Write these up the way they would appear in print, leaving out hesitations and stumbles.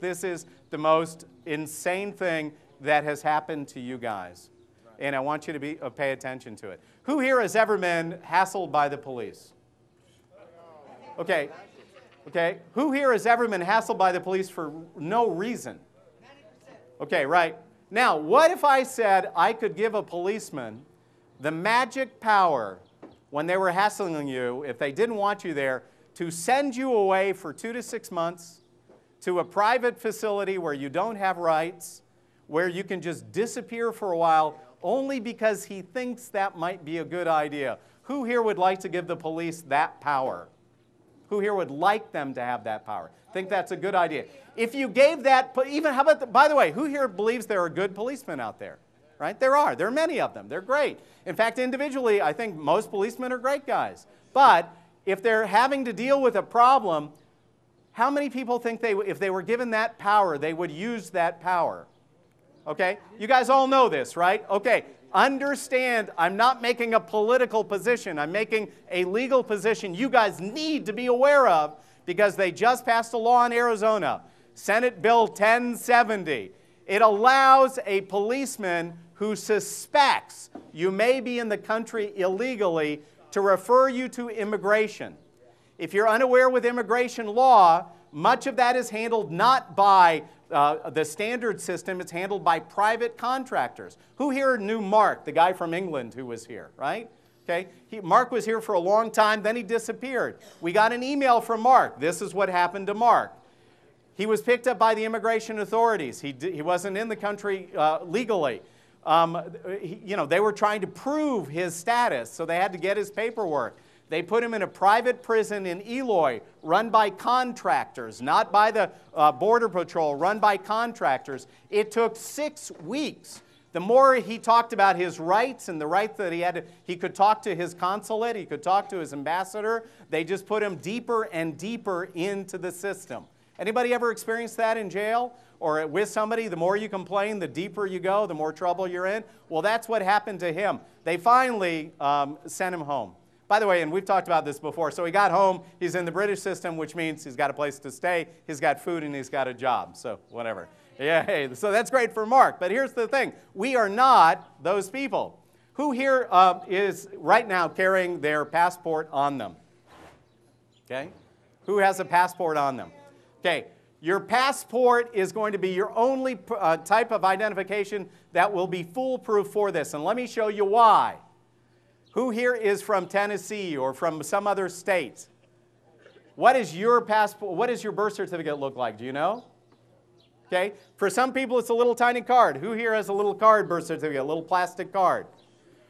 This is the most insane thing that has happened to you guys. And I want you to pay attention to it. Who here has ever been hassled by the police? Okay. Okay. Who here has ever been hassled by the police for no reason? Okay, right. Now, what if I said I could give a policeman the magic power when they were hassling you, if they didn't want you there, to send you away for 2 to 6 months to a private facility where you don't have rights, where you can just disappear for a while only because he thinks that might be a good idea? Who here would like to give the police that power? Who here would like them to have that power? Think that's a good idea. If you gave that, even how about, by the way, who here believes there are good policemen out there? Right? There are. There are many of them. They're great. In fact, individually, I think most policemen are great guys. But if they're having to deal with a problem, how many people think if they were given that power, they would use that power? Okay? You guys all know this, right? Okay. Understand, I'm not making a political position. I'm making a legal position you guys need to be aware of, because they just passed a law in Arizona, Senate Bill 1070. It allows a policeman who suspects you may be in the country illegally to refer you to immigration. If you're unaware with immigration law, much of that is handled not by the standard system. It's handled by private contractors. Who here knew Mark, the guy from England who was here, right? Okay. Mark was here for a long time, then he disappeared. We got an email from Mark. This is what happened to Mark. He was picked up by the immigration authorities. He wasn't in the country legally. They were trying to prove his status, so they had to get his paperwork. They put him in a private prison in Eloy, run by contractors, not by the Border Patrol, run by contractors. It took 6 weeks. The more he talked about his rights and the right that he had, he could talk to his consulate, he could talk to his ambassador. They just put him deeper and deeper into the system. Anybody ever experienced that in jail or with somebody? The more you complain, the deeper you go, the more trouble you're in. Well, that's what happened to him. They finally sent him home. By the way, and we've talked about this before, so he got home, he's in the British system, which means he's got a place to stay, he's got food, and he's got a job, so whatever. Yeah, hey, so that's great for Mark, but here's the thing. We are not those people. Who here is right now carrying their passport on them? Okay? Who has a passport on them? Okay, your passport is going to be your only type of identification that will be foolproof for this, and let me show you why. Who here is from Tennessee or from some other state? What is your passport? What does your birth certificate look like? Do you know? Okay. For some people, it's a little tiny card. Who here has a little card birth certificate, a little plastic card?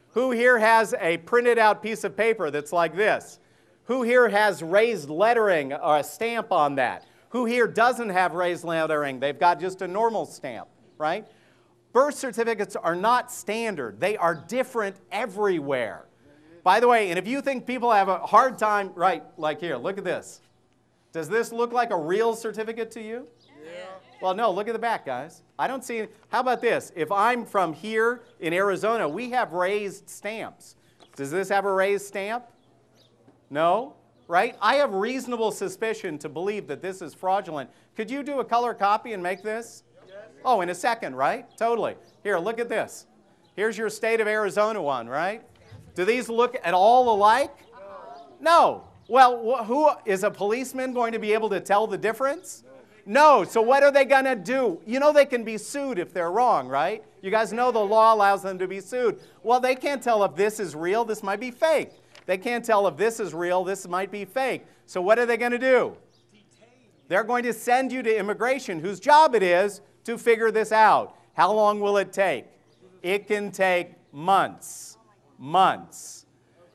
Who here has a printed out piece of paper that's like this? Who here has raised lettering or a stamp on that? Who here doesn't have raised lettering? They've got just a normal stamp, right? Birth certificates are not standard. They are different everywhere. By the way, and if you think people have a hard time, right, like here, look at this. Does this look like a real certificate to you? Yeah. Well, no, look at the back, guys. I don't see it. How about this? If I'm from here in Arizona, we have raised stamps. Does this have a raised stamp? No, right? I have reasonable suspicion to believe that this is fraudulent. Could you do a color copy and make this? Yes. Oh, in a second, right? Totally. Here, look at this. Here's your state of Arizona one, right? Do these look at all alike? No. Well, who is a policeman going to be able to tell the difference? No. So what are they going to do? You know they can be sued if they're wrong, right? You guys know the law allows them to be sued. Well, they can't tell if this is real, this might be fake. They can't tell if this is real, this might be fake. So what are they going to do? They're going to send you to immigration, whose job it is to figure this out. How long will it take? It can take months. Months.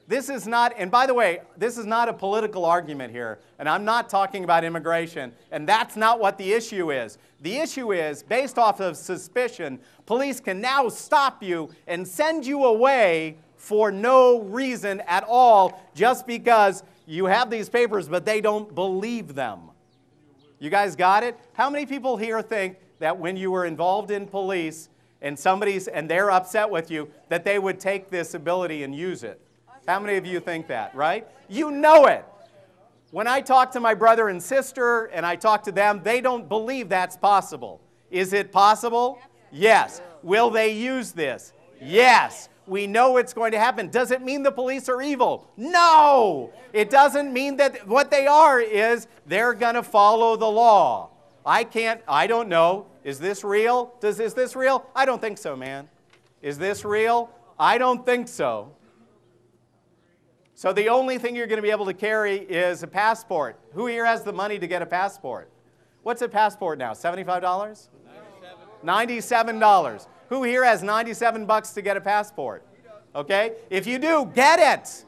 This is not, and by the way, this is not a political argument here, and I'm not talking about immigration, and that's not what the issue is. The issue is, based off of suspicion, police can now stop you and send you away for no reason at all, just because you have these papers, but they don't believe them. You guys got it? How many people here think that when you were involved in police, and they're upset with you, that they would take this ability and use it? How many of you think that, right? You know it. When I talk to my brother and sister and I talk to them, they don't believe that's possible. Is it possible? Yes. Will they use this? Yes. We know it's going to happen. Does it mean the police are evil? No. It doesn't mean that. What they are is they're going to follow the law. I don't know. Is this real? Is this real? I don't think so, man. Is this real? I don't think so. So the only thing you're going to be able to carry is a passport. Who here has the money to get a passport? What's a passport now? $75? $97. Who here has 97 bucks to get a passport? Okay? If you do, get it.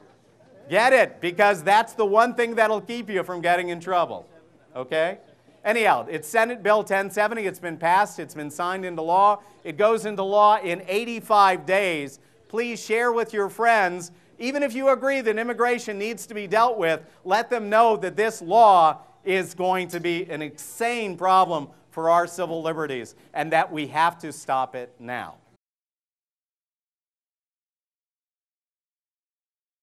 Get it, because that's the one thing that'll keep you from getting in trouble. Okay? Anyhow, it's Senate Bill 1070. It's been passed. It's been signed into law. It goes into law in 85 days. Please share with your friends. Even if you agree that immigration needs to be dealt with, let them know that this law is going to be an insane problem for our civil liberties and that we have to stop it now.